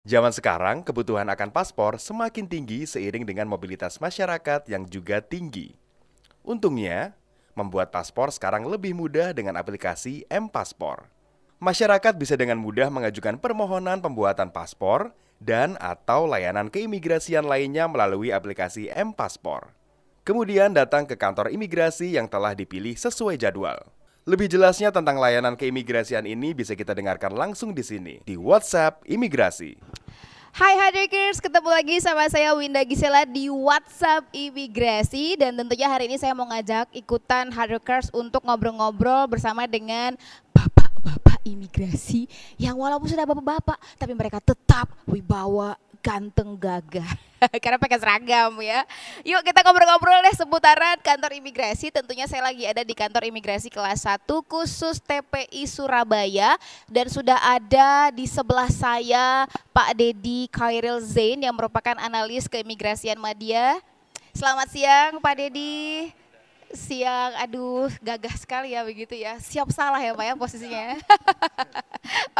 Zaman sekarang, kebutuhan akan paspor semakin tinggi seiring dengan mobilitas masyarakat yang juga tinggi. Untungnya, membuat paspor sekarang lebih mudah dengan aplikasi M-Paspor. Masyarakat bisa dengan mudah mengajukan permohonan pembuatan paspor dan atau layanan keimigrasian lainnya melalui aplikasi M-Paspor. Kemudian datang ke kantor imigrasi yang telah dipilih sesuai jadwal. Lebih jelasnya tentang layanan keimigrasian ini bisa kita dengarkan langsung di sini, di WhatsApp Imigrasi. Hai Hardworkers, ketemu lagi sama saya Winda Gisela di WhatsApp Imigrasi. Dan tentunya hari ini saya mau ngajak ikutan Hardworkers untuk ngobrol-ngobrol bersama dengan bapak-bapak imigrasi yang walaupun sudah bapak-bapak, tapi mereka tetap wibawa, ganteng, gagah. Karena pakai seragam ya. Yuk kita ngobrol-ngobrol deh seputaran kantor imigrasi. Tentunya saya lagi ada di kantor imigrasi kelas 1 khusus TPI Surabaya. Dan sudah ada di sebelah saya Pak Dedi Khairil Zain yang merupakan analis keimigrasian Madya. Selamat siang Pak Dedi. Siang, aduh gagah sekali ya begitu ya. Siap salah ya Pak ya posisinya.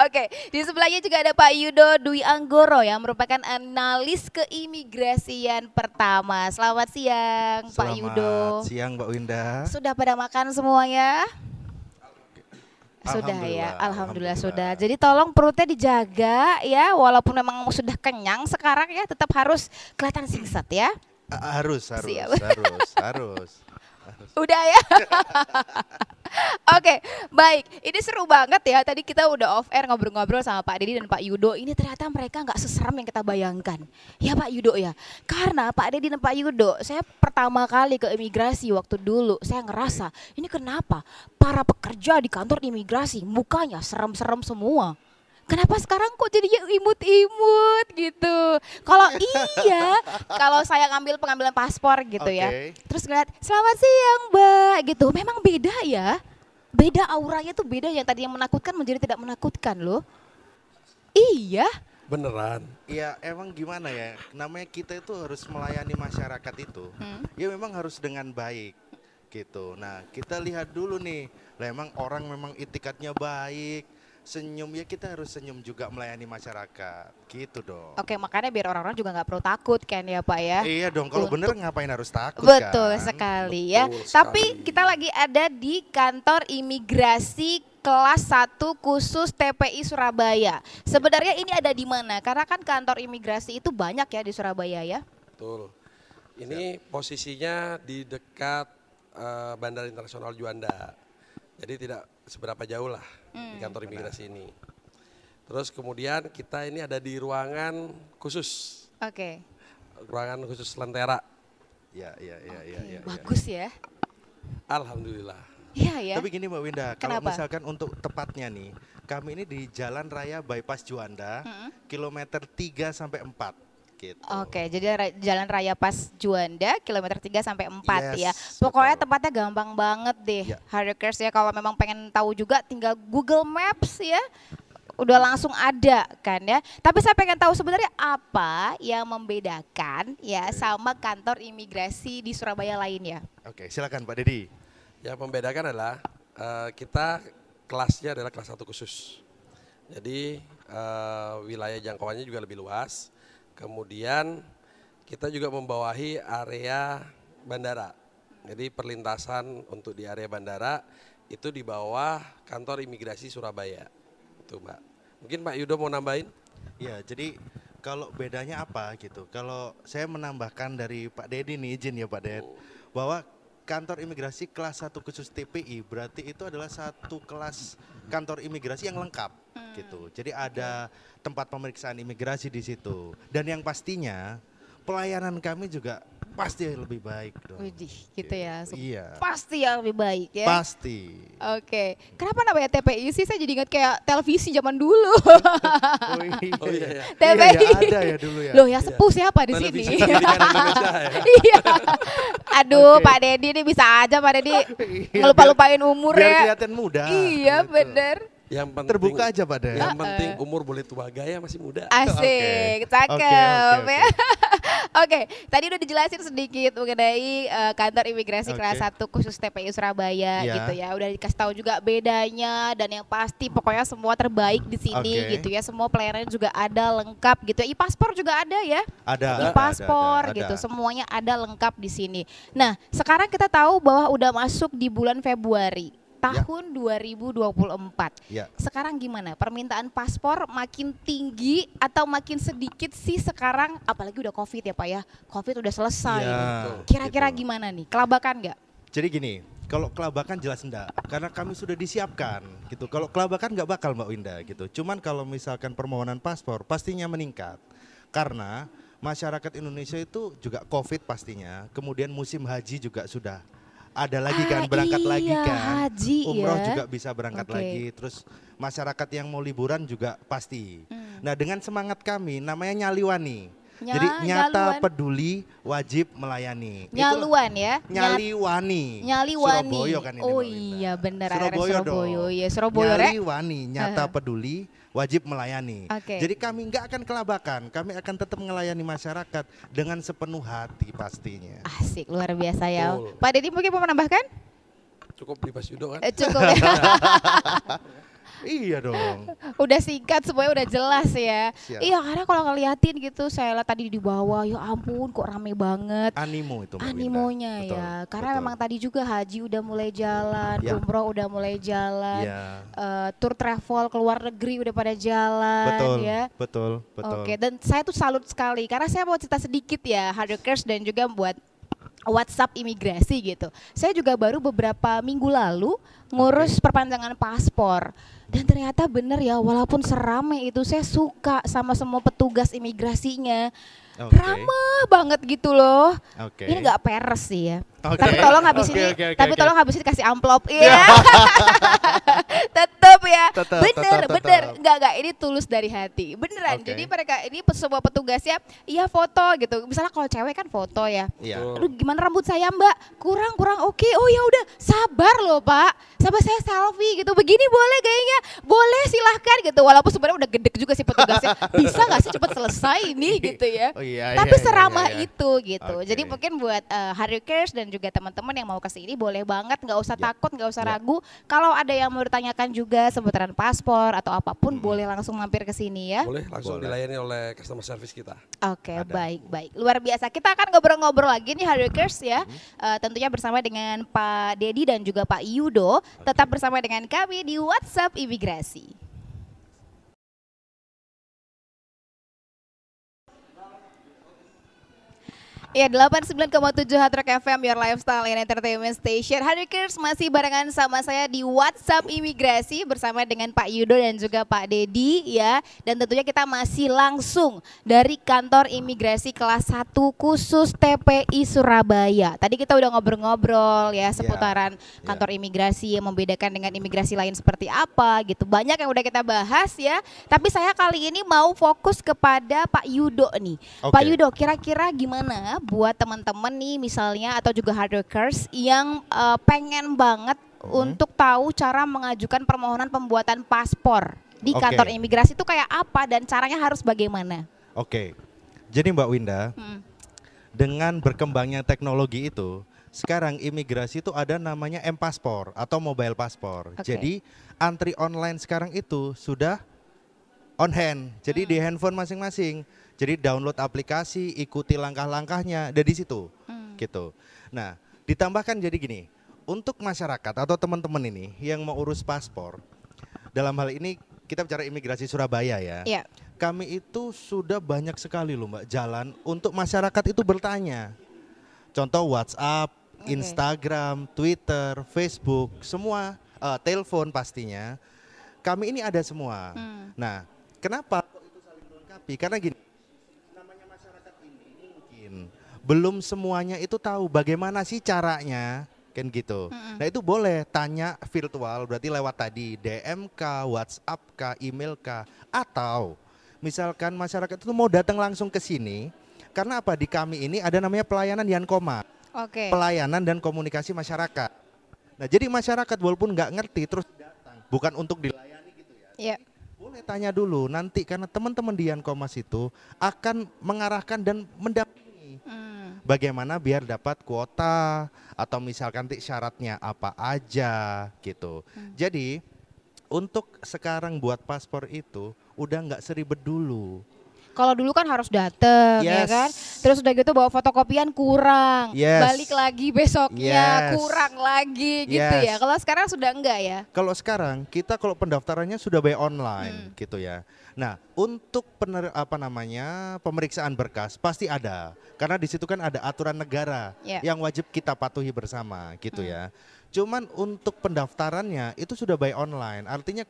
Oke, di sebelahnya juga ada Pak Yudo Dwi Anggoro yang merupakan analis keimigrasian pertama. Selamat siang Pak Yudo. Selamat siang Mbak Winda. Sudah pada makan semuanya? Sudah ya, Alhamdulillah sudah. Jadi tolong perutnya dijaga ya, walaupun memang sudah kenyang sekarang ya, tetap harus kelihatan singset ya. Harus. Udah ya. Oke, baik. Ini seru banget ya. Tadi kita udah off air ngobrol-ngobrol sama Pak Dedi dan Pak Yudo. Ini ternyata mereka nggak seseram yang kita bayangkan. Ya Pak Yudo ya. Karena Pak Dedi dan Pak Yudo, saya pertama kali ke imigrasi waktu dulu, saya ngerasa ini kenapa para pekerja di kantor imigrasi mukanya serem-serem semua. Kenapa sekarang kok jadinya imut-imut gitu? Kalau kalau saya ngambil pengambilan paspor gitu ya, terus ngeliat selamat siang Mbak gitu, memang beda ya, beda auranya tuh beda, yang tadi yang menakutkan menjadi tidak menakutkan loh. Iya. Beneran? Ya emang gimana ya, namanya kita itu harus melayani masyarakat itu, ya memang harus dengan baik gitu. Nah kita lihat dulu nih, lah emang orang memang itikadnya baik. Senyum ya, kita harus senyum juga melayani masyarakat gitu dong. Oke, makanya biar orang-orang juga nggak perlu takut kan ya Pak ya. Iya dong, kalau bener ngapain harus takut? Betul kan? sekali ya. Tapi kita lagi ada di kantor imigrasi kelas 1 khusus TPI Surabaya. Sebenarnya ini ada di mana? Karena kan kantor imigrasi itu banyak ya di Surabaya ya. Betul. Ini posisinya di dekat Bandara Internasional Juanda. Jadi tidak seberapa jauh lah di kantor imigrasi ini. Terus kemudian kita ini ada di ruangan khusus. Oke. Ruangan khusus Lentera. Ya. Bagus ya. Alhamdulillah. Iya ya. Tapi gini Mbak Winda, kalau Kenapa? misalkan untuk tepatnya nih, kami ini di Jalan Raya Bypass Juanda, kilometer 3 sampai 4. Gitu. Oke, jadi Jalan Raya Pas Juanda kilometer 3 sampai 4 ya. Yes, Pokoknya betul. tempatnya gampang banget deh. Ya. Hardworkers ya, kalau memang pengen tahu juga tinggal Google Maps ya. Udah langsung ada kan ya. Tapi saya pengen tahu sebenarnya apa yang membedakan ya sama kantor imigrasi di Surabaya lainnya. Oke, silakan Pak Dedi. Yang membedakan adalah kita kelasnya adalah kelas 1 khusus. Jadi wilayah jangkauannya juga lebih luas. Kemudian kita juga membawahi area bandara. Jadi perlintasan untuk di area bandara itu di bawah kantor imigrasi Surabaya. Itu Mbak. Mungkin Pak Yudo mau nambahin? Ya, jadi kalau bedanya apa gitu. Kalau saya menambahkan dari Pak Dedi nih, izin ya Pak Ded, bahwa kantor imigrasi kelas 1 khusus TPI berarti itu adalah satu kelas kantor imigrasi yang lengkap gitu. Jadi ada tempat pemeriksaan imigrasi di situ. Dan yang pastinya pelayanan kami juga pasti lebih baik dong. Widih, gitu ya. Iya. Pasti yang lebih baik ya. Pasti. Oke. Kenapa namanya TPI sih? Saya jadi ingat kayak televisi zaman dulu. Oh iya. TPI. Iya, ada ya dulu ya. Loh ya sepuh siapa di sini? Televisi Pendidikan Indonesia ya. Iya. Aduh Oke. Pak Dedi ini bisa aja Pak Dedi Iya, ngelupa-lupain umur biar ya. kelihatan muda. Iya gitu. bener. Yang penting, Terbuka aja Pak Ded. Yang penting umur boleh tua, gaya masih muda. Asik, Oke. cakep Oke. ya. Oke, tadi udah dijelasin sedikit mengenai kantor imigrasi kelas 1 khusus TPI Surabaya gitu ya. Udah dikasih tahu juga bedanya dan yang pasti pokoknya semua terbaik di sini gitu ya. Semua pelayanan juga ada lengkap gitu ya. E-paspor juga ada ya. Ada. E-paspor gitu. Semuanya ada lengkap di sini. Nah, sekarang kita tahu bahwa udah masuk di bulan Februari tahun 2024. Sekarang gimana? Permintaan paspor makin tinggi atau makin sedikit sih sekarang? Apalagi udah COVID ya Pak ya. COVID udah selesai. Kira-kira gimana nih? Kelabakan nggak? Jadi gini, kalau kelabakan jelas enggak, karena kami sudah disiapkan gitu. Kalau kelabakan nggak bakal Mbak Winda gitu. Cuman kalau misalkan permohonan paspor pastinya meningkat. Karena masyarakat Indonesia itu juga COVID pastinya. Kemudian musim haji juga sudah ada lagi kan, berangkat lagi kan, haji umroh ya. juga bisa berangkat lagi, terus masyarakat yang mau liburan juga pasti. Nah dengan semangat kami namanya Nyaliwani, jadi nyata peduli wajib melayani. Nyaluan ya? Nyaliwani. Surabaya kan ini. Oh iya benar, Surabaya dong. Ya, Surabaya Nyaliwani, nyata peduli wajib melayani. Jadi kami nggak akan kelabakan, kami akan tetap melayani masyarakat dengan sepenuh hati pastinya. Asik, luar biasa ya. Pak Deddy mungkin mau menambahkan? Cukup di Mas Yudo kan? Cukup ya. Iya dong. Udah singkat semuanya udah jelas ya. Siap. Iya karena kalau ngeliatin gitu saya lihat tadi di bawah ya ampun kok rame banget. Animo itu Mbak Winda. Animonya ya. Karena memang tadi juga haji udah mulai jalan, umroh udah mulai jalan, tour travel ke luar negeri udah pada jalan ya. Betul. Oke, dan saya tuh salut sekali karena saya mau cerita sedikit ya Hardworkers dan juga buat WhatsApp imigrasi gitu. Saya juga baru beberapa minggu lalu ngurus perpanjangan paspor. Dan ternyata bener ya, walaupun serame itu saya suka sama semua petugas imigrasinya. Ramah banget gitu loh. Ini nggak peres sih ya. Tapi tolong habis ini, tolong habis ini kasih amplop. Iya. Tetep ya. Bener. Enggak, ini tulus dari hati. Beneran. Jadi mereka ini semua petugasnya iya foto gitu. Misalnya kalau cewek kan foto ya. Aduh gimana rambut saya Mbak? Kurang oke. Oh ya udah, sabar loh Pak. Sabar saya selfie gitu. Begini boleh gayanya? Boleh silahkan gitu. Walaupun sebenarnya udah gedek juga sih petugasnya. Bisa nggak sih cepat selesai ini gitu ya. Tapi seramah itu gitu. Jadi mungkin buat Hardworkers dan juga teman-teman yang mau ke sini boleh banget, nggak usah takut, nggak usah ragu. Kalau ada yang mau ditanyakan juga seputaran paspor atau apapun, boleh langsung mampir ke sini ya. Boleh langsung dilayani oleh customer service kita. Oke, baik. Luar biasa. Kita akan ngobrol-ngobrol lagi nih Hardworkers ya. Tentunya bersama dengan Pak Deddy dan juga Pak Yudo. Tetap bersama dengan kami di WhatsApp Imigrasi. Ya 89,7 Hard Rock FM, your lifestyle and entertainment station. Hardworkers masih barengan sama saya di WhatsApp Imigrasi bersama dengan Pak Yudo dan juga Pak Deddy ya. Dan tentunya kita masih langsung dari kantor imigrasi kelas 1 khusus TPI Surabaya. Tadi kita udah ngobrol-ngobrol ya seputaran kantor imigrasi yang membedakan dengan imigrasi lain seperti apa gitu. Banyak yang udah kita bahas ya. Tapi saya kali ini mau fokus kepada Pak Yudo nih. Pak Yudo, kira-kira gimana buat teman-teman nih misalnya atau juga Hardworkers yang pengen banget untuk tahu cara mengajukan permohonan pembuatan paspor di kantor imigrasi itu kayak apa dan caranya harus bagaimana? Jadi Mbak Winda, dengan berkembangnya teknologi itu, sekarang imigrasi itu ada namanya M-Paspor atau mobile paspor. Jadi antri online sekarang itu sudah on hand, jadi di handphone masing-masing. Jadi download aplikasi, ikuti langkah-langkahnya dari situ, gitu. Nah, ditambahkan jadi gini, untuk masyarakat atau teman-teman ini yang mau urus paspor, dalam hal ini kita bicara imigrasi Surabaya ya. Kami itu sudah banyak sekali loh Mbak jalan untuk masyarakat itu bertanya. Contoh WhatsApp, Instagram, Twitter, Facebook, semua, telepon pastinya. Kami ini ada semua. Nah, kenapa itu saling melengkapi? Karena gini. Belum semuanya itu tahu bagaimana sih caranya, kan gitu. Nah itu boleh tanya virtual, berarti lewat tadi DM kah, WhatsApp kah, email kah, atau misalkan masyarakat itu mau datang langsung ke sini, karena apa di kami ini ada namanya pelayanan Yankoma, pelayanan dan komunikasi masyarakat. Nah jadi masyarakat walaupun nggak ngerti terus datang, bukan untuk dilayani gitu ya. Boleh tanya dulu nanti karena teman-teman di Yankomas itu akan mengarahkan dan mendampingi bagaimana biar dapat kuota atau misalkan nanti syaratnya apa aja gitu. Jadi untuk sekarang buat paspor itu udah nggak seribet dulu. Kalau dulu kan harus dateng ya Yes. kan. Terus udah gitu bawa fotokopian kurang. Yes. Balik lagi besoknya Yes. kurang lagi gitu Yes. ya. Kalau sekarang sudah enggak ya. Kalau sekarang kita kalau pendaftarannya sudah by online gitu ya. Nah, untuk pemeriksaan berkas pasti ada. Karena di situ kan ada aturan negara Ya. yang wajib kita patuhi bersama gitu ya. Cuman untuk pendaftarannya itu sudah by online. Artinya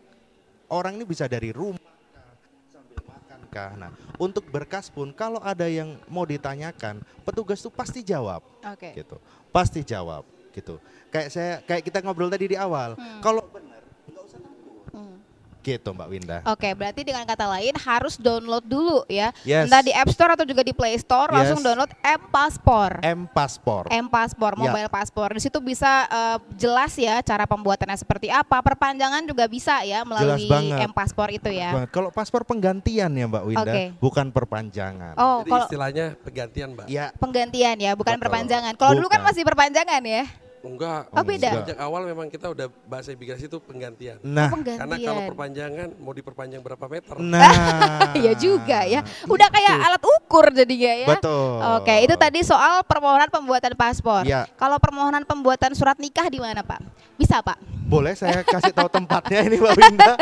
orang ini bisa dari rumah kah, sambil makan kah. Nah, untuk berkas pun kalau ada yang mau ditanyakan, petugas tuh pasti jawab Oke. gitu. Pasti jawab gitu. Kayak kita ngobrol tadi di awal. Kalau benar nggak usah takut. Gitu Mbak Winda. Oke, berarti dengan kata lain harus download dulu ya. Yes. Entah di App Store atau juga di Play Store langsung Yes. download M-Paspor. M-Paspor. M-Paspor, Ya. mobile paspor. Di situ bisa jelas ya cara pembuatannya seperti apa. Perpanjangan juga bisa ya melalui banget. M-Paspor itu ya. Banget. Kalau paspor penggantian ya Mbak Winda, Oke. bukan perpanjangan. Oh, Jadi kalau istilahnya pergantian, Mbak. Ya, penggantian ya, bukan Betul. perpanjangan. Kalau dulu kan Bukan. masih perpanjangan ya. Enggak. Oh, beda. Sejak awal memang kita udah bahasa imigrasi itu penggantian. nah, Penggantian. Karena kalau perpanjangan mau diperpanjang berapa meter? nah. Iya juga ya. Udah kayak alat ukur jadinya ya. Betul. Oke, itu tadi soal permohonan pembuatan paspor. Ya. Kalau permohonan pembuatan surat nikah di mana, Pak? Bisa, Pak? Boleh saya kasih tahu tempatnya ini Mbak Winda?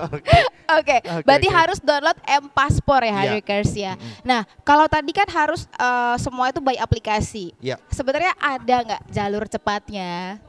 Oke. Oke, Oke, berarti oke. harus download M-Paspor ya, Iya. Hardworkers ya. Nah, kalau tadi kan harus semua itu by aplikasi. Ya, Sebenarnya ada nggak jalur cepatnya?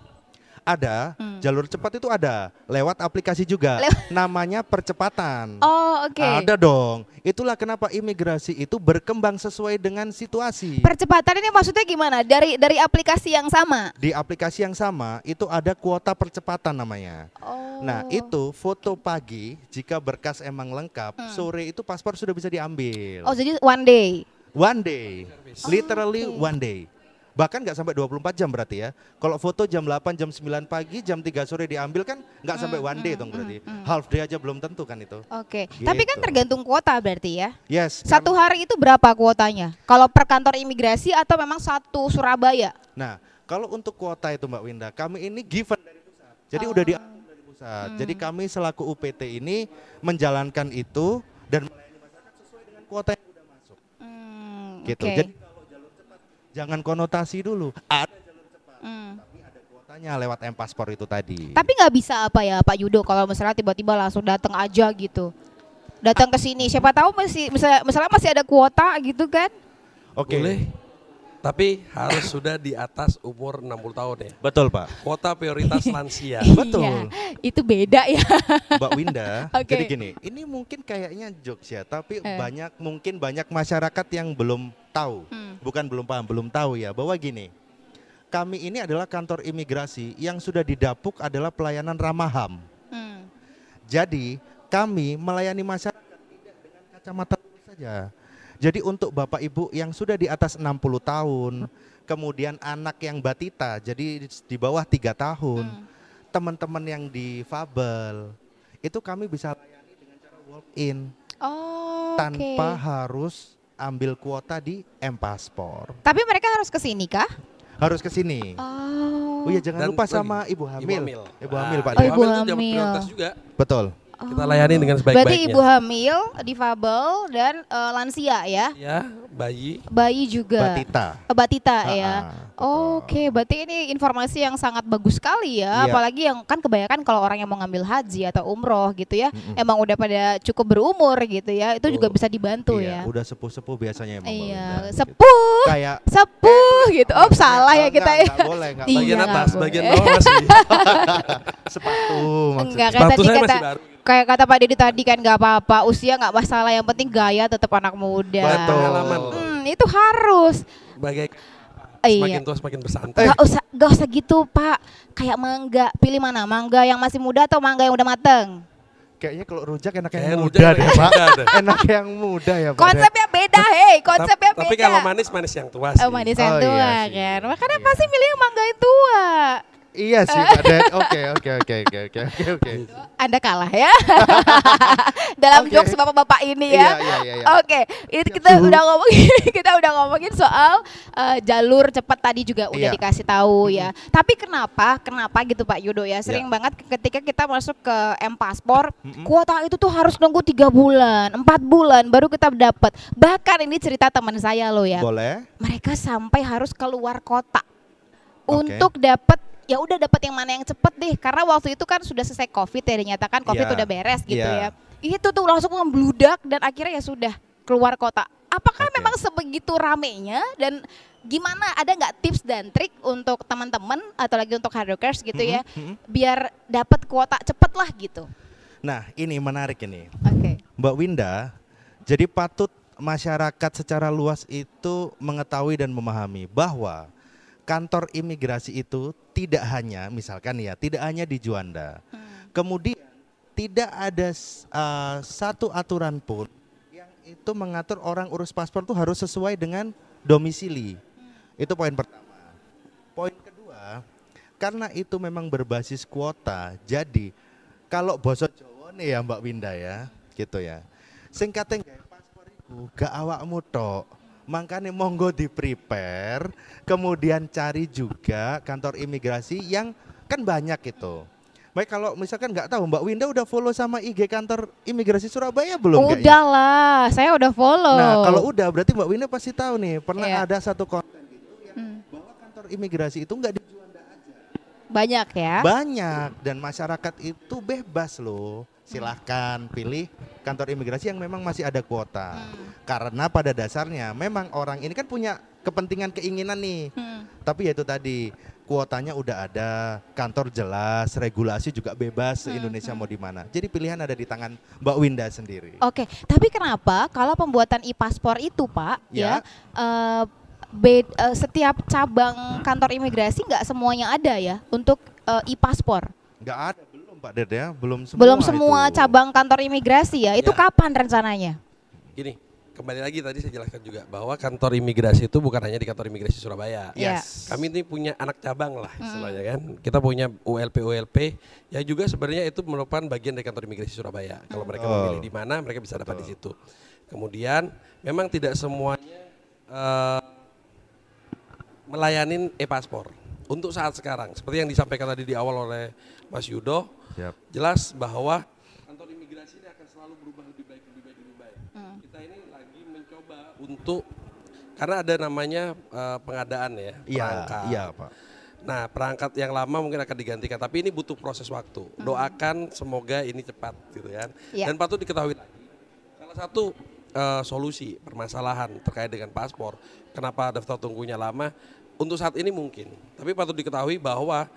ada jalur cepat itu ada lewat aplikasi juga. Namanya percepatan. Oh, oke. Ada dong. Itulah kenapa imigrasi itu berkembang sesuai dengan situasi. Percepatan ini maksudnya gimana? Dari aplikasi yang sama? Di aplikasi yang sama itu ada kuota percepatan namanya. Oh. Nah itu foto pagi jika berkas emang lengkap, sore itu paspor sudah bisa diambil. Oh, jadi one day. One day, literally one day. Bahkan nggak sampai 24 jam berarti ya. Kalau foto jam 8, jam 9 pagi, jam 3 sore diambil kan nggak sampai one day dong berarti. Half day aja belum tentu kan itu. Oke. Tapi kan Gitu. tergantung kuota berarti ya. Yes. Satu hari itu berapa kuotanya? Kalau per kantor imigrasi atau memang satu Surabaya? Nah, kalau untuk kuota itu Mbak Winda, kami ini given dari pusat. Jadi udah diambil dari pusat. Jadi kami selaku UPT ini menjalankan itu dan melayani masyarakat sesuai dengan kuota yang udah masuk. Gitu. Oke. Jadi kalau jalur cepat jangan konotasi dulu. Ada jalur cepat, Hmm. tapi ada kuotanya lewat M-Paspor itu tadi. Tapi nggak bisa apa ya Pak Yudo kalau misalnya tiba-tiba langsung datang aja gitu. Datang ke sini, siapa tahu misalnya masih ada kuota gitu kan? Oke. Boleh. Tapi harus sudah di atas umur 60 tahun ya. Betul, Pak. Kuota prioritas lansia. Betul. Iya, itu beda ya. Mbak Winda, Oke. jadi gini, ini mungkin kayaknya jokes ya, tapi mungkin banyak masyarakat yang belum tahu, bukan belum paham, belum tahu ya, bahwa gini, kami ini adalah kantor imigrasi yang sudah didapuk adalah pelayanan ramah HAM. Hmm. Jadi kami melayani masyarakat tidak dengan kacamata saja. Jadi untuk Bapak Ibu yang sudah di atas 60 tahun, kemudian anak yang batita, jadi di bawah 3 tahun, teman-teman yang difabel, itu kami bisa layani dengan cara walk in Oh, tanpa oke. harus ambil kuota di M-Paspor. Tapi mereka harus ke sini kah? Harus ke sini. Oh. Oh iya, jangan Dan lupa lagi, sama ibu hamil. Ibu hamil Pak. Oh, Dek. ibu itu dapat hamil. prioritas juga. Betul. Kita layani dengan Berarti sebaik-baiknya. ibu hamil, difabel dan lansia ya. Ya, bayi. Bayi juga. Batita. Batita ya. betul. Oke, berarti ini informasi yang sangat bagus sekali ya. Iya. Apalagi yang kan kebanyakan kalau orang yang mau ngambil haji atau umroh gitu ya, emang udah pada cukup berumur gitu ya. Itu juga bisa dibantu Iya, ya. udah sepuh-sepuh biasanya emang Mbak Iya, Winda, gitu. sepuh, Kayak sepuh gitu. Oh, salah ya kita ya. Enggak boleh, enggak Iya, Bagian nggak atas, boleh. bagian bawah masih. sepatu maksudnya. Enggak, kayak Sepatu tadi saya kata masih baru. kayak kata Pak Dedi tadi kan nggak apa-apa, usia nggak masalah, yang penting gaya tetap anak muda. Betul. Pengalaman. Itu harus. Bagai Iya. semakin tua semakin bersantai. Gak usah gitu Pak. Kayak mangga, pilih mana? Mangga yang masih muda atau mangga yang udah mateng? Kayaknya kalau rujak enak Kayak yang rujak muda enak deh yang Pak. muda deh. Enak yang muda ya Pak. deh. Konsepnya beda, hei. Konsepnya beda. Tapi kalau manis manis yang tua sih. Oh, manis yang Oh, tua iya sih. kan. Makanya Iya. pasti milih yang mangga yang tua. Iya sih Pak Ded. Oke. Anda kalah ya. Dalam Oke. jokes bapak-bapak ini ya. Iya. Oke, itu kita udah ngomongin soal jalur cepat tadi juga udah Iya. dikasih tahu ya. Tapi kenapa gitu Pak Yudo ya? Sering Iya. banget ketika kita masuk ke M-Paspor, kuota itu tuh harus nunggu 3 bulan, 4 bulan baru kita dapat. Bahkan ini cerita teman saya loh ya. Boleh? Mereka sampai harus keluar kota Oke. untuk dapat, ya udah dapat yang mana yang cepet deh, karena waktu itu kan sudah selesai COVID ya, dinyatakan COVID Iya. udah beres gitu Iya. ya. Itu tuh langsung membludak dan akhirnya ya sudah keluar kota. Apakah Oke. memang sebegitu ramenya dan gimana, ada nggak tips dan trik untuk teman-teman atau lagi untuk hardworkers gitu ya, biar dapat kuota cepet lah gitu? Nah, ini menarik ini. Oke. Mbak Winda, jadi patut masyarakat secara luas itu mengetahui dan memahami bahwa kantor imigrasi itu tidak hanya, misalkan ya, tidak hanya di Juanda. Kemudian tidak ada satu aturan pun yang itu mengatur orang urus paspor itu harus sesuai dengan domisili. Itu poin pertama. Poin kedua, karena itu memang berbasis kuota, jadi kalau basa Jawa nih ya Mbak Winda ya, gitu ya. Singkatnya gawe paspor iku gak awakmu tok. Makanya monggo di prepare, kemudian cari juga kantor imigrasi yang kan banyak itu. Baik, kalau misalkan nggak tahu Mbak Winda udah follow sama IG kantor imigrasi Surabaya belum? kayaknya? Udah lah, saya udah follow. Nah kalau udah berarti Mbak Winda pasti tahu nih, pernah Iya. ada satu konten gitu yang bahwa kantor imigrasi itu nggak di Juanda aja. Banyak ya. Banyak, dan masyarakat itu bebas loh. Silahkan pilih kantor imigrasi yang memang masih ada kuota. Karena pada dasarnya memang orang ini kan punya kepentingan, keinginan nih. Tapi ya itu tadi, kuotanya udah ada, kantor jelas, regulasi juga bebas se-Indonesia mau di mana. Jadi pilihan ada di tangan Mbak Winda sendiri. Oke, tapi kenapa kalau pembuatan e-paspor itu Pak Ya. setiap cabang kantor imigrasi nggak semuanya ada ya untuk e-paspor? Nggak ada, belum Pak Ded ya, belum semua. Belum semua itu. cabang kantor imigrasi ya. Itu Ya. kapan rencananya? Gini, kembali lagi tadi saya jelaskan juga bahwa kantor imigrasi itu bukan hanya di kantor imigrasi Surabaya. Yes. Kami ini punya anak cabang lah istilahnya kan. Kita punya ULP yang juga sebenarnya itu merupakan bagian dari kantor imigrasi Surabaya. Kalau mereka memilih di mana, mereka bisa dapat di situ. Kemudian memang tidak semuanya melayanin e-paspor. Untuk saat sekarang, seperti yang disampaikan tadi di awal oleh Mas Yudo, Siap. jelas bahwa kantor imigrasi ini akan selalu berubah lebih baik. Kita ini lagi mencoba untuk, karena ada namanya pengadaan ya, Iya, perangkat. iya Pak. Nah, perangkat yang lama mungkin akan digantikan, tapi ini butuh proses waktu. Doakan semoga ini cepat gitu kan. Iya. Dan patut diketahui lagi, salah satu solusi permasalahan terkait dengan paspor, kenapa daftar tunggunya lama, untuk saat ini mungkin. Tapi patut diketahui bahwa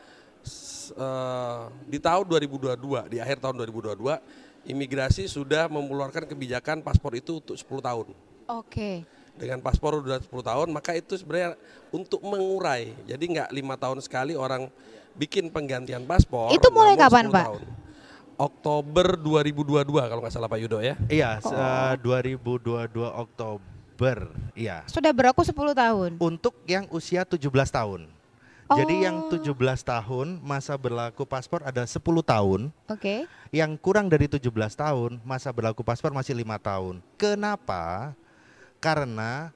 di tahun 2022, di akhir tahun 2022, imigrasi sudah mengeluarkan kebijakan paspor itu untuk 10 tahun. Oke. Dengan paspor udah 10 tahun, maka itu sebenarnya untuk mengurai. Jadi nggak 5 tahun sekali orang bikin penggantian paspor. Itu mulai namun kapan, 10 Pak? tahun. Oktober 2022 kalau nggak salah Pak Yudo ya. Iya, 2022 Oktober. Iya. Sudah berlaku 10 tahun. Untuk yang usia 17 tahun. Jadi yang 17 tahun masa berlaku paspor ada 10 tahun. Oke. Yang kurang dari 17 tahun masa berlaku paspor masih 5 tahun. Kenapa? Karena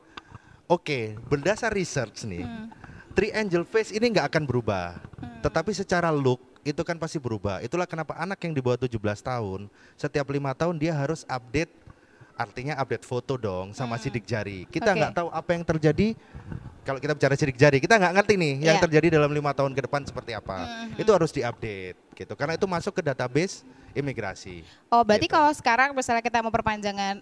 berdasar research nih, Three Angel Face ini nggak akan berubah. Tetapi secara look itu kan pasti berubah. Itulah kenapa anak yang di bawah 17 tahun setiap 5 tahun dia harus update, artinya update foto dong sama sidik jari. Kita Oke. nggak tahu apa yang terjadi. Kalau kita bicara sidik jari, kita nggak ngerti nih yang Iya. terjadi dalam 5 tahun ke depan seperti apa. Itu harus diupdate gitu. Karena itu masuk ke database imigrasi. Oh, berarti Gitu. kalau sekarang misalnya kita mau perpanjangan,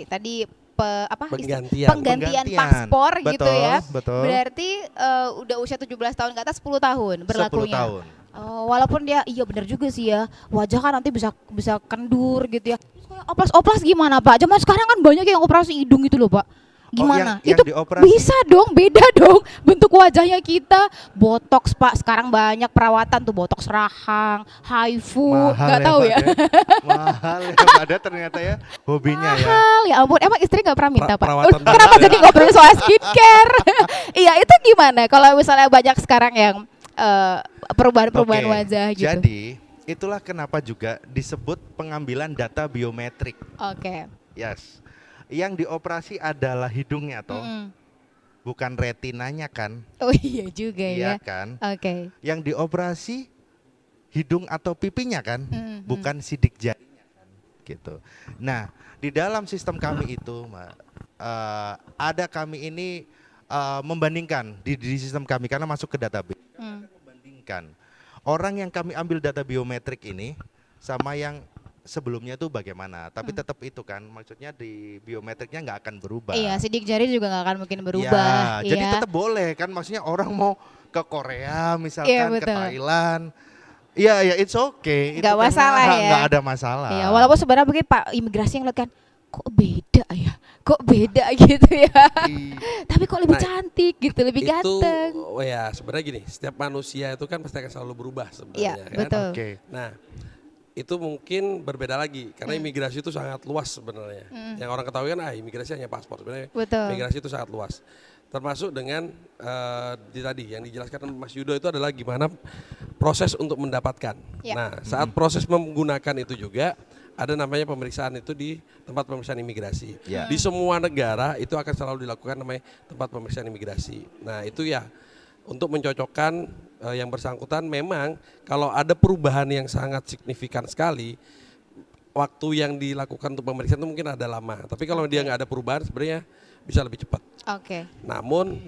tadi Penggantian. penggantian paspor gitu Betul, ya. betul. Berarti udah usia 17 tahun ke atas 10 tahun 10 berlakunya. tahun. Oh, walaupun dia iya benar juga sih ya. Wajah kan nanti bisa kendur gitu ya. Terus kalau oplas-oplas gimana, Pak? Zaman sekarang kan banyak yang operasi hidung itu loh, Pak. Gimana? yang Itu dioperasi. bisa dong, beda dong bentuk wajahnya kita. Botox, Pak. Sekarang banyak perawatan tuh, botox rahang, HIFU, nggak tahu ya. Mahal ya Pak Ded ternyata ya hobinya ya. Mahal, ya ampun. Emang istri nggak pernah minta, Pak? Perawatan Kenapa badan. jadi ngobrolin soal skincare? Iya, itu gimana? Kalau misalnya banyak sekarang yang perubahan-perubahan Oke, wajah gitu. Jadi itulah kenapa juga disebut pengambilan data biometrik. Oke. Yes. Yang dioperasi adalah hidungnya toh, Mm-mm. bukan retinanya kan? Oh iya juga Iya ya. kan? Oke. Yang dioperasi hidung atau pipinya kan? Mm-mm. Bukan sidik jarinya kan? Gitu. Nah, di dalam sistem kami itu, Mbak, ada kami ini membandingkan di sistem kami karena masuk ke database. Mm. Membandingkan orang yang kami ambil data biometrik ini sama yang sebelumnya itu bagaimana, tapi tetap itu kan, maksudnya di biometriknya nggak akan berubah. Iya, sidik jari juga nggak akan mungkin berubah. Ya, jadi Iya. tetap boleh kan, maksudnya orang mau ke Korea Iya, misalkan, ke betul. Thailand, ya it's okay. Nggak Itu kan masalah ya. nggak ada masalah. Iya, walaupun sebenarnya mungkin Pak Imigrasi yang lihat kan, kok beda ya, kok beda gitu ya. Tapi kok lebih Nah, cantik gitu, lebih itu ganteng. ya sebenarnya gini, setiap manusia itu kan pasti akan selalu berubah Iya, sebenarnya kan. betul. Oke. Nah, itu mungkin berbeda lagi karena imigrasi itu sangat luas sebenarnya. Yang orang ketahui kan imigrasi hanya paspor. Sebenarnya Betul. imigrasi itu sangat luas. Termasuk dengan tadi yang dijelaskan Mas Yudo itu adalah gimana proses untuk mendapatkan. Ya. Nah, saat proses menggunakan itu juga ada namanya pemeriksaan itu di tempat pemeriksaan imigrasi. Ya. Di semua negara itu akan selalu dilakukan namanya tempat pemeriksaan imigrasi. Nah, itu ya untuk mencocokkan yang bersangkutan, memang kalau ada perubahan yang sangat signifikan sekali, waktu yang dilakukan untuk pemeriksaan itu mungkin ada lama. Tapi kalau dia nggak ada perubahan sebenarnya bisa lebih cepat. Oke. Namun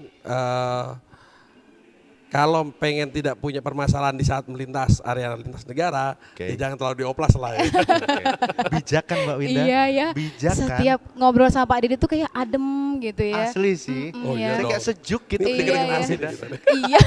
kalau pengen tidak punya permasalahan di saat melintas area lintas negara, Oke. ya jangan terlalu dioplas lah ya. Oke. Bijak kan Mbak Winda? Iya ya. Bijak kan? Setiap ngobrol sama Pak Didi tuh kayak adem gitu ya. Asli sih. Oh, iya Saya dong. kayak sejuk gitu Iya, dengerin iya. Mas Winda. Iya.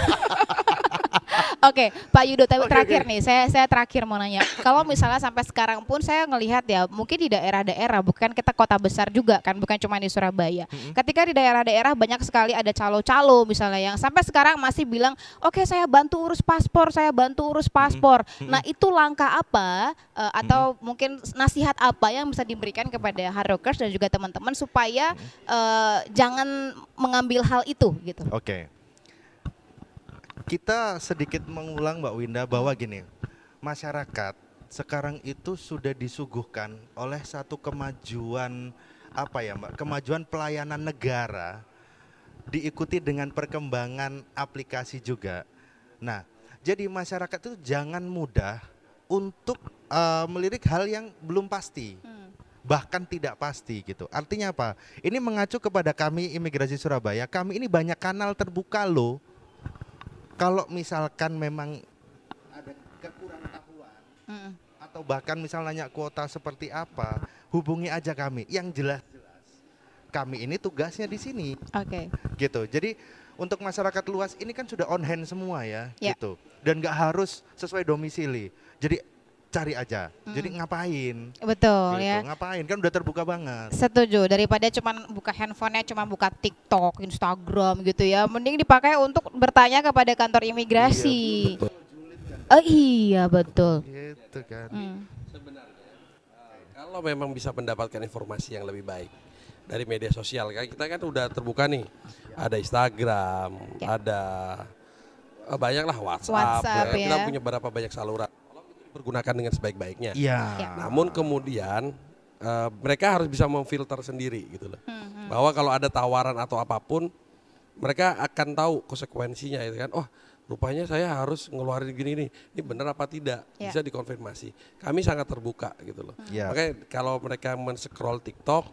Oke, Pak Yudo, tapi terakhir nih, saya terakhir mau nanya. Kalau misalnya sampai sekarang pun saya ngelihat ya, mungkin di daerah-daerah, bukan kita kota besar juga kan, bukan cuma di Surabaya. Ketika di daerah-daerah banyak sekali ada calo-calo misalnya yang sampai sekarang masih bilang, oke saya bantu urus paspor, saya bantu urus paspor. Nah itu langkah apa atau mungkin nasihat apa yang bisa diberikan kepada hardrockers dan juga teman-teman supaya jangan mengambil hal itu gitu. Oke. Kita sedikit mengulang Mbak Winda bahwa gini, masyarakat sekarang itu sudah disuguhkan oleh satu kemajuan apa ya Mbak, kemajuan pelayanan negara diikuti dengan perkembangan aplikasi juga. Nah, jadi masyarakat itu jangan mudah untuk melirik hal yang belum pasti. Bahkan tidak pasti gitu. Artinya apa? Ini mengacu kepada kami Imigrasi Surabaya, kami ini banyak kanal terbuka loh. Kalau misalkan memang ada kekurang tahuan atau bahkan misalnya kuota seperti apa, hubungi aja kami. Yang jelas-jelas kami ini tugasnya di sini. Oke. Gitu. Jadi untuk masyarakat luas ini kan sudah on hand semua ya, Ya. gitu. Dan nggak harus sesuai domisili. Jadi cari aja. Jadi ngapain? Betul Gitu. ya. Ngapain? Kan udah terbuka banget. Setuju, daripada cuman buka handphonenya cuma buka TikTok, Instagram gitu ya. Mending dipakai untuk bertanya kepada kantor imigrasi. Oh iya betul. Gitu kan. Kalau memang bisa mendapatkan informasi yang lebih baik dari media sosial, kan kita kan udah terbuka nih, ada Instagram, Ya. ada banyak lah WhatsApp, WhatsApp, ya. Kita ya. punya berapa banyak saluran. Kalau itu dipergunakan dengan sebaik-baiknya. Iya. Ya. Namun kemudian mereka harus bisa memfilter sendiri gitu loh. Bahwa kalau ada tawaran atau apapun, mereka akan tahu konsekuensinya itu kan. Oh, rupanya saya harus ngeluarin gini nih. Ini benar apa tidak? Ya. Bisa dikonfirmasi. Kami sangat terbuka gitu loh. Ya. Makanya kalau mereka men-scroll TikTok,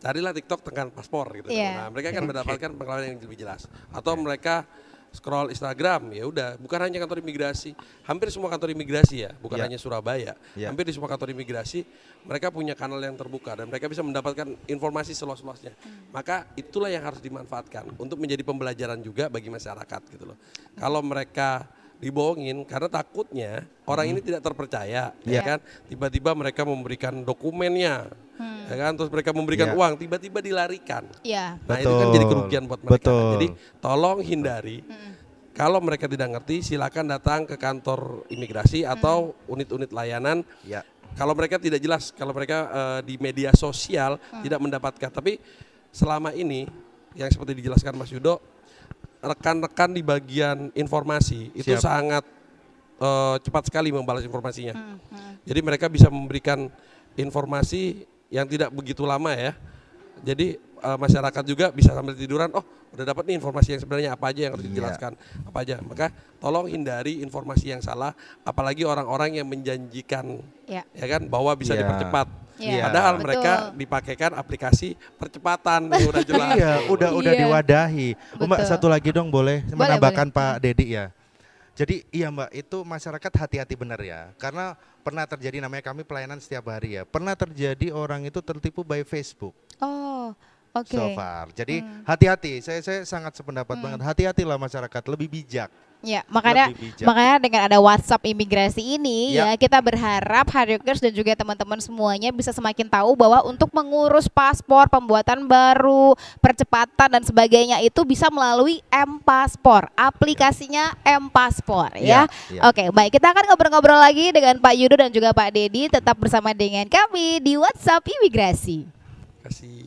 carilah TikTok dengan paspor gitu. Iya. Nah, mereka akan mendapatkan pengalaman yang lebih jelas. Atau mereka scroll Instagram, ya udah, bukan hanya kantor imigrasi, hampir semua kantor imigrasi ya, bukan Ya. hanya Surabaya. Ya. Hampir di semua kantor imigrasi mereka punya kanal yang terbuka dan mereka bisa mendapatkan informasi seluas-luasnya. Maka itulah yang harus dimanfaatkan untuk menjadi pembelajaran juga bagi masyarakat gitu loh. Kalau mereka dibohongin karena takutnya orang ini tidak terpercaya, ya kan? Tiba-tiba mereka memberikan dokumennya, ya kan? Terus mereka memberikan Ya. uang, tiba-tiba dilarikan. Iya. Nah itu kan jadi kerugian buat mereka. Betul. Jadi tolong hindari. Kalau mereka tidak ngerti, silakan datang ke kantor imigrasi atau unit-unit layanan. Ya. Kalau mereka tidak jelas, kalau mereka di media sosial tidak mendapatkan. Tapi selama ini yang seperti dijelaskan Mas Yudo, rekan-rekan di bagian informasi itu Siap. sangat cepat sekali membalas informasinya. Jadi mereka bisa memberikan informasi yang tidak begitu lama ya. Jadi masyarakat juga bisa sambil tiduran, oh udah dapat nih informasi yang sebenarnya apa aja yang harus dijelaskan, apa aja. Maka tolong hindari informasi yang salah, apalagi orang-orang yang menjanjikan Ya. ya kan bahwa bisa Iya. dipercepat. Iya, Padahal betul. mereka dipakaikan aplikasi percepatan yang udah jelas. Iya, udah Iya. diwadahi. Mbak, Betul. satu lagi dong boleh Boleh, menambahkan boleh. Pak Dedi ya. Jadi iya Mbak, itu masyarakat hati-hati benar ya. Karena pernah terjadi, namanya kami pelayanan setiap hari ya. Pernah terjadi orang itu tertipu by Facebook Oh, oke. so far. Jadi hati-hati, saya sangat sependapat banget. Hati-hatilah masyarakat, lebih bijak. Ya, makanya Lebih bijak. dengan ada WhatsApp imigrasi ini Ya. ya kita berharap Hardworkers dan juga teman-teman semuanya bisa semakin tahu bahwa untuk mengurus paspor, pembuatan baru, percepatan dan sebagainya itu bisa melalui M-Paspor. Aplikasinya M-Paspor ya. Ya. Oke, baik, kita akan ngobrol-ngobrol lagi dengan Pak Yudo dan juga Pak Dedi, tetap bersama dengan kami di WhatsApp Imigrasi. Kasih.